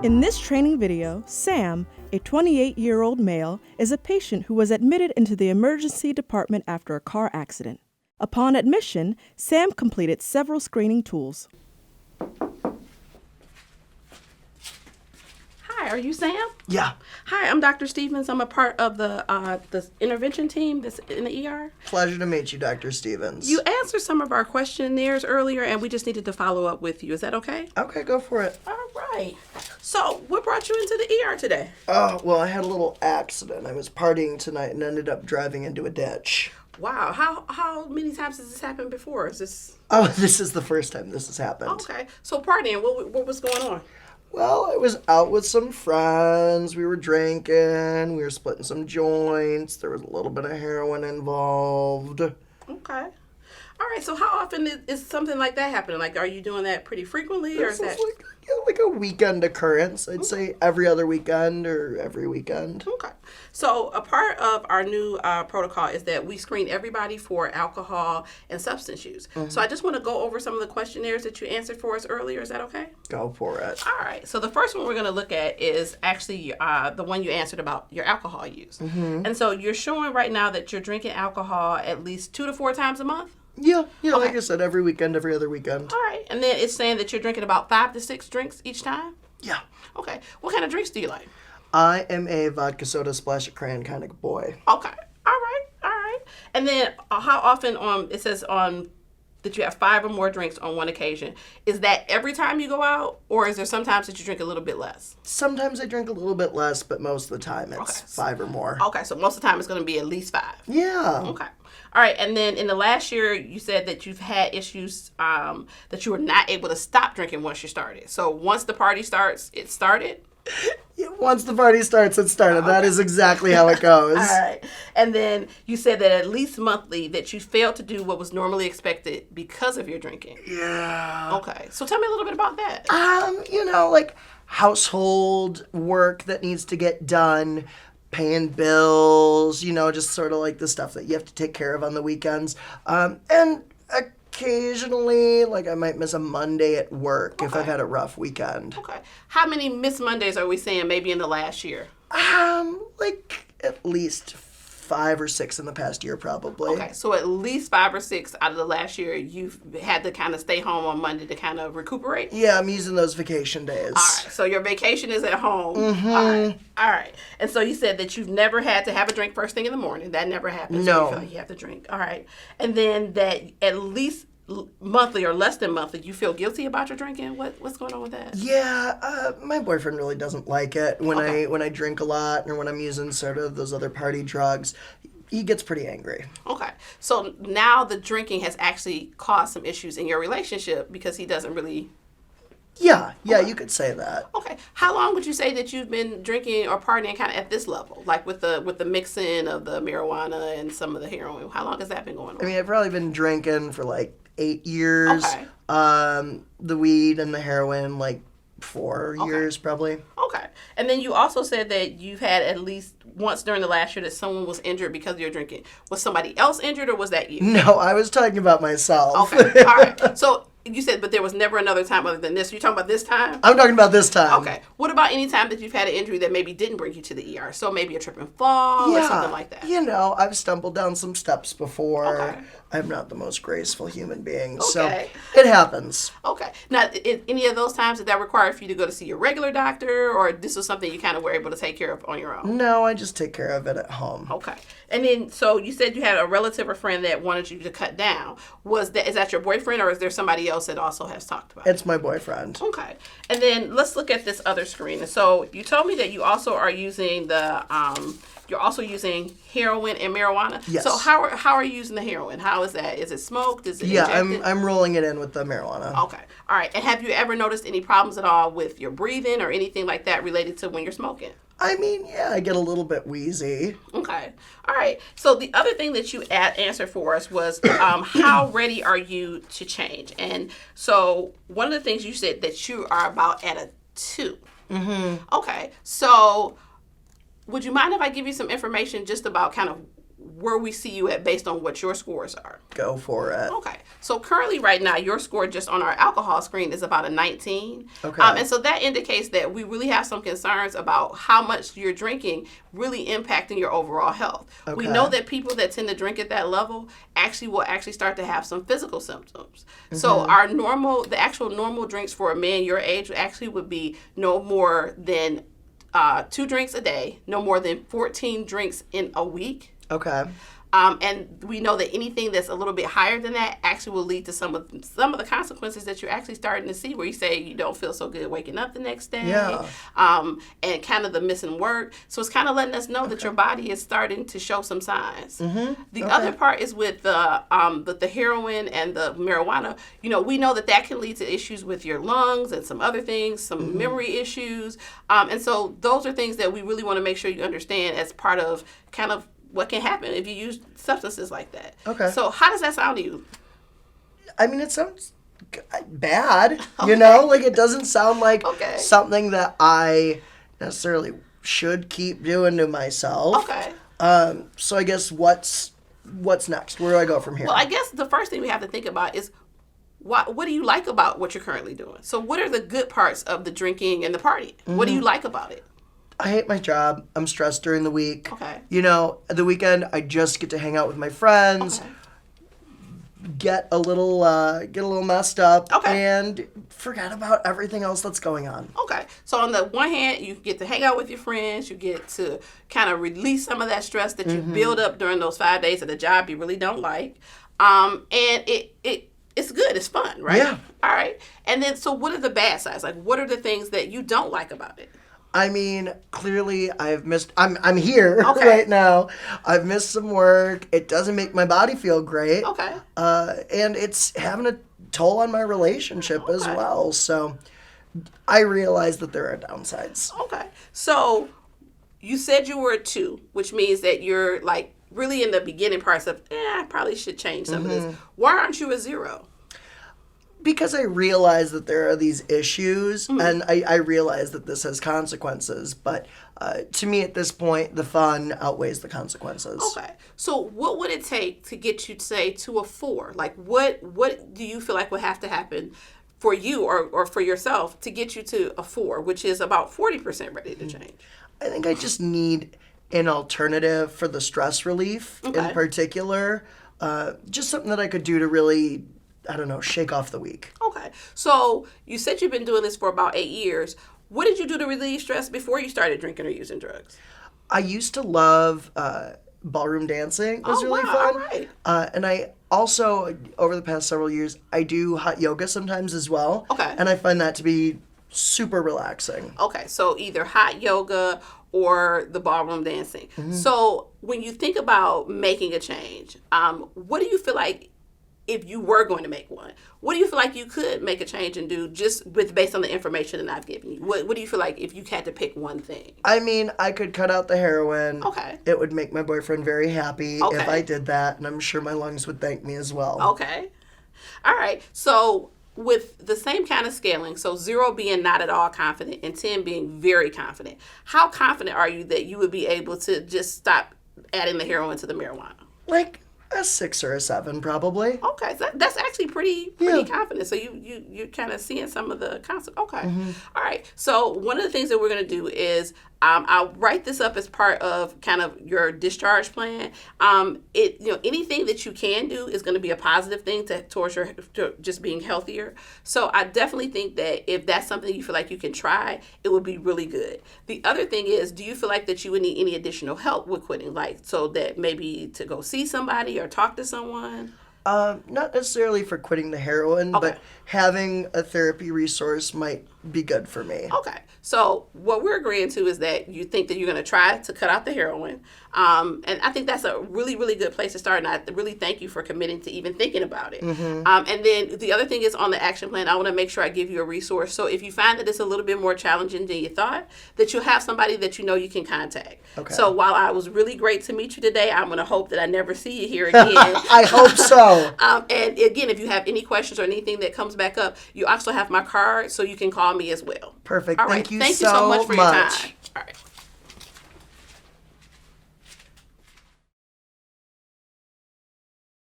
In this training video, Sam, a 28-year-old male, is a patient who was admitted into the emergency department after a car accident. Upon admission, Sam completed several screening tools. Hi, are you Sam? Yeah. Hi, I'm Dr. Stevens. I'm a part of the intervention team that's in the ER. Pleasure to meet you, Dr. Stevens. You answered some of our questionnaires earlier, and we just needed to follow up with you. Is that okay? Okay, go for it. All right. So, what brought you into the ER today? Oh, well, I had a little accident. I was partying tonight and ended up driving into a ditch. Wow. How many times has this happened before? Is this... Oh, this is the first time this has happened. Okay. So, partying, what was going on? Well, I was out with some friends. We were drinking. We were splitting some joints. There was a little bit of heroin involved. Okay. All right. So how often is something like that happening? Like, are you doing that pretty frequently, or is that like a weekend occurrence? I'd say every other weekend or every weekend. Okay. So a part of our new protocol is that we screen everybody for alcohol and substance use. Mm-hmm. So I just want to go over some of the questionnaires that you answered for us earlier. Is that okay? Go for it. All right. So the first one we're going to look at is actually the one you answered about your alcohol use. Mm-hmm. And so you're showing right now that you're drinking alcohol at least 2 to 4 times a month? Yeah, okay. Like I said, every weekend, every other weekend. All right. And then it's saying that you're drinking about 5 to 6 drinks each time? Yeah. Okay. What kind of drinks do you like? I am a vodka soda splash of crayon kind of boy. Okay. All right. And then how often it says that you have 5 or more drinks on one occasion. Is that every time you go out, or is there sometimes that you drink a little bit less? Sometimes I drink a little bit less, but most of the time it's 5 or more. Okay, so most of the time it's going to be at least 5. Yeah. Okay. All right, and then in the last year, you said that you've had issues that you were not able to stop drinking once you started. So once the party starts, it started? Yeah, once the party starts, it started. Okay. That is exactly how it goes. All right. And then you said that at least monthly that you failed to do what was normally expected because of your drinking. Yeah. Okay. So tell me a little bit about that. Like household work that needs to get done, paying bills, just sort of like the stuff that you have to take care of on the weekends. And occasionally, like I might miss a Monday at work if I've had a rough weekend. Okay. How many missed Mondays are we saying maybe in the last year? Like at least 5 or 6 in the past year, probably. Okay, so at least 5 or 6 out of the last year, you've had to kind of stay home on Monday to kind of recuperate? Yeah, I'm using those vacation days. All right, so your vacation is at home. Mm-hmm. All right. And so you said that you've never had to have a drink first thing in the morning. That never happens. No. So you feel like you have to drink. All right. And then that at least monthly or less than monthly, you feel guilty about your drinking? What's going on with that? Yeah, my boyfriend really doesn't like it when I drink a lot or when I'm using sort of those other party drugs. He gets pretty angry. Okay. So now the drinking has actually caused some issues in your relationship because he doesn't really... Yeah, you could say that. Okay. How long would you say that you've been drinking or partying kind of at this level? Like with the mixing of the marijuana and some of the heroin? How long has that been going on? I mean, I've probably been drinking for like 8 years. Okay. The weed and the heroin, like 4 years probably. Okay. And then you also said that you've had at least once during the last year that someone was injured because of your drinking. Was somebody else injured or was that you? No, I was talking about myself. Okay. All right. So you said, but there was never another time other than this. You're talking about this time? I'm talking about this time. Okay. What about any time that you've had an injury that maybe didn't bring you to the ER? So maybe a trip and fall or something like that? I've stumbled down some steps before. Okay. I'm not the most graceful human being, Okay. so it happens. Okay. Now, any of those times that required for you to go to see your regular doctor, or this was something you kind of were able to take care of on your own? No, I just take care of it at home. Okay. And then, so you said you had a relative or friend that wanted you to cut down. Is that your boyfriend, or is there somebody else that also has talked about it? It's my boyfriend. Okay. And then let's look at this other screen. And so you told me that you also are using you're also using heroin and marijuana. Yes. So how are you using the heroin? How is that? Is it smoked? Is it injected? I'm rolling it in with the marijuana. Okay. All right. And have you ever noticed any problems at all with your breathing or anything like that related to when you're smoking? I mean, yeah, I get a little bit wheezy. Okay. All right. So the other thing that you answered for us was how ready are you to change? And so one of the things you said that you are about at a 2. Mm-hmm. Okay. So would you mind if I give you some information just about kind of where we see you at based on what your scores are. Go for it. Okay. So currently right now, your score just on our alcohol screen is about a 19. Okay. And so that indicates that we really have some concerns about how much you're drinking really impacting your overall health. Okay. We know that people that tend to drink at that level will start to have some physical symptoms. So the actual normal drinks for a man your age actually would be no more than 2 drinks a day, no more than 14 drinks in a week. Okay. And we know that anything that's a little bit higher than that actually will lead to some of the consequences that you're actually starting to see, where you say you don't feel so good waking up the next day, and kind of the missing work. So it's kind of letting us know that your body is starting to show some signs. The other part is with the heroin and the marijuana. We know that can lead to issues with your lungs and some other things, some memory issues. And so those are things that we really want to make sure you understand as part of kind of what can happen if you use substances like that. Okay. So how does that sound to you? I mean, it sounds bad, like it doesn't sound like something that I necessarily should keep doing to myself. Okay. So I guess what's next? Where do I go from here? Well, I guess the first thing we have to think about is what do you like about what you're currently doing? So what are the good parts of the drinking and the partying? What do you like about it? I hate my job. I'm stressed during the week. Okay. The weekend I just get to hang out with my friends, get a little messed up, and forget about everything else that's going on. Okay. So on the one hand, you get to hang out with your friends. You get to kind of release some of that stress that you build up during those 5 days at a job you really don't like. And it's good. It's fun, right? Yeah. All right. And then, so what are the bad sides? Like, what are the things that you don't like about it? I mean, clearly I'm here right now. I've missed some work. It doesn't make my body feel great. Okay. And it's having a toll on my relationship as well. So I realize that there are downsides. Okay. So you said you were a 2, which means that you're like really in the beginning parts of, I probably should change some of this. Why aren't you a 0? Because I realize that there are these issues, and I realize that this has consequences. But to me, at this point, the fun outweighs the consequences. Okay. So what would it take to get you, say, to a 4? Like, what do you feel like would have to happen for you or for yourself to get you to a 4, which is about 40% ready to change? I think I just need an alternative for the stress relief in particular. Just something that I could do to really, shake off the week. Okay. So you said you've been doing this for about 8 years. What did you do to relieve stress before you started drinking or using drugs? I used to love ballroom dancing. It was really fun. All right. And I also, over the past several years, I do hot yoga sometimes as well. Okay. And I find that to be super relaxing. Okay. So either hot yoga or the ballroom dancing. So when you think about making a change, what do you feel like, if you were going to make one, what do you feel like you could make a change and do just based on the information that I've given you? What do you feel like if you had to pick one thing? I mean, I could cut out the heroin. Okay. It would make my boyfriend very happy if I did that, and I'm sure my lungs would thank me as well. Okay. All right. So with the same kind of scaling, so 0 being not at all confident and 10 being very confident, how confident are you that you would be able to just stop adding the heroin to the marijuana? Like a 6 or a 7, probably. Okay, so that's actually pretty confident. So you're kind of seeing some of the concept. Okay, all right. So one of the things that we're going to do is I'll write this up as part of kind of your discharge plan. Anything that you can do is going to be a positive thing towards your just being healthier. So I definitely think that if that's something you feel like you can try, it would be really good. The other thing is, do you feel like that you would need any additional help with quitting, like so that maybe to go see somebody or talk to someone? Not necessarily for quitting the heroin, but having a therapy resource might be good for me. Okay. So what we're agreeing to is that you think that you're going to try to cut out the heroin. And I think that's a really, really good place to start. And I really thank you for committing to even thinking about it. And then the other thing is on the action plan, I want to make sure I give you a resource. So if you find that it's a little bit more challenging than you thought, that you'll have somebody that you can contact. Okay. So while I was really great to meet you today, I'm going to hope that I never see you here again. I hope so. And again, if you have any questions or anything that comes back up, you also have my card, so you can call me as well. Perfect. All right. Thank you so much for your time.